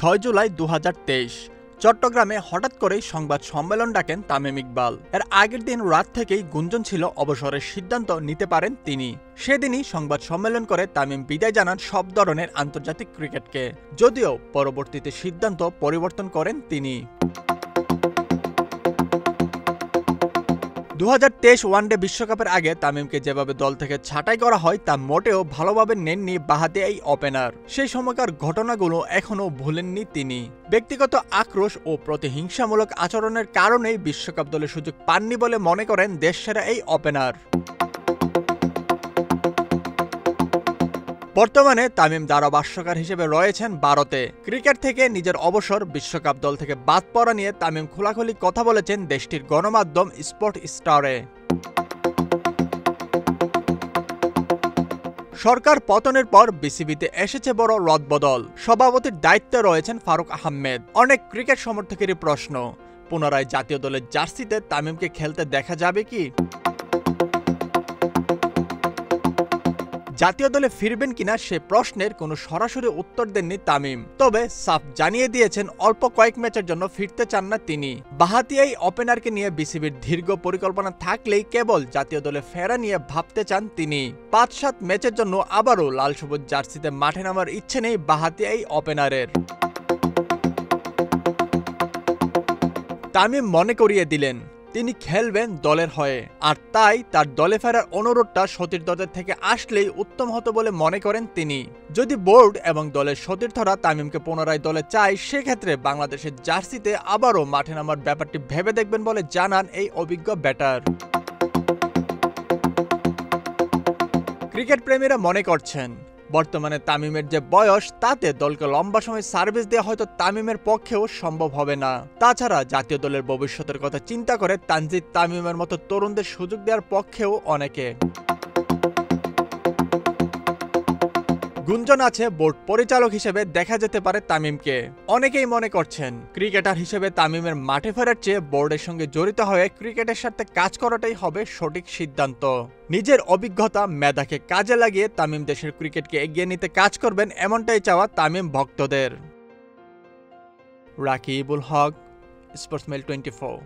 6 জুলাই 2023 চট্টগ্রামে হঠাৎ করেই সংবাদ সম্মেলন ডাকেন তামিম ইকবাল। এর আগের দিন রাত থেকেই গুঞ্জন ছিল অবসরের সিদ্ধান্ত নিতে পারেন তিনি। সেদিনই সংবাদ সম্মেলন করে তামিম বিদায় জানান সব ধরনের আন্তর্জাতিক ক্রিকেটকে, যদিও পরবর্তীতে সিদ্ধান্ত পরিবর্তন করেন তিনি। 2023 ওয়ানডে বিশ্বকাপের আগে তামিমকে যেভাবে দল থেকে ছাঁটাই করা হয় তা মোটেও ভালোভাবে নেননি বাঁহাতি এই ওপেনার। সেই সময়কার ঘটনাগুলো এখনও ভুলেননি তিনি। ব্যক্তিগত আক্রোশ ও প্রতিহিংসামূলক আচরণের কারণেই বিশ্বকাপ দলে সুযোগ পাননি বলে মনে করেন দেশসেরা এই ওপেনার। বর্তমানে তামিম ধারাভাষ্যকার হিসেবে রয়েছেন ভারতে। ক্রিকেট থেকে নিজের অবসর, বিশ্বকাপ দল থেকে বাদ পড়া নিয়ে তামিম খোলাখুলি কথা বলেছেন দেশটির গণমাধ্যম স্পোর্ট স্টারে। সরকার পতনের পর বিসিবিতে এসেছে বড় রদবদল। সভাপতির দায়িত্বে রয়েছেন ফারুক আহমেদ। অনেক ক্রিকেট সমর্থকেরই প্রশ্ন, পুনরায় জাতীয় দলের জার্সিতে তামিমকে খেলতে দেখা যাবে কি? জাতীয় দলে ফিরবেন কিনা সে প্রশ্নের কোনো সরাসরি উত্তর দেননি তামিম। তবে সাফ জানিয়ে দিয়েছেন অল্প কয়েক ম্যাচের জন্য ফিরতে চান না তিনি। বাঁহাতি এই ওপেনারকে নিয়ে বিসিবির দীর্ঘ পরিকল্পনা থাকলেই কেবল জাতীয় দলে ফেরা নিয়ে ভাবতে চান তিনি। ৫-৭ ম্যাচের জন্য আবারও লাল সবুজ জার্সিতে মাঠে নামার ইচ্ছে নেই বাঁহাতি এই ওপেনারের। তামিম মনে করিয়ে দিলেন তিনি খেলবেন দলের হয়ে, আর তাই তার দলে ফেরার অনুরোধটা সতীর্থদের থেকে আসলেই উত্তম হতো বলে মনে করেন তিনি। যদি বোর্ড এবং দলের সতীর্থরা তামিমকে পুনরায় দলে চায়, সেক্ষেত্রে বাংলাদেশের জার্সিতে আবারও মাঠে নামার ব্যাপারটি ভেবে দেখবেন বলে জানান এই অভিজ্ঞ ব্যাটার। ক্রিকেট প্রেমীরা মনে করছেন বর্তমানে তামিমের যে বয়স, তাতে দলকে লম্বা সময় সার্ভিস দেওয়া হয়তো তামিমের পক্ষেও সম্ভব হবে না। তাছাড়া জাতীয় দলের ভবিষ্যতের কথা চিন্তা করে তানজিদ তামিমের মতো তরুণদের সুযোগ দেওয়ার পক্ষেও অনেকে। গুঞ্জন আছে বোর্ড পরিচালক হিসেবে দেখা যেতে পারে তামিমকে। অনেকেই মনে করছেন ক্রিকেটার হিসেবে তামিমের মাঠে ফেরার চেয়ে বোর্ডের সঙ্গে জড়িত হয়ে ক্রিকেটের সাথে কাজ করাটাই হবে সঠিক সিদ্ধান্ত। নিজের অভিজ্ঞতা, মেধাকে কাজে লাগিয়ে তামিম দেশের ক্রিকেটকে এগিয়ে নিতে কাজ করবেন, এমনটাই চাওয়া তামিম ভক্তদের। রাকিবুল হক, স্পোর্টসমেল 24।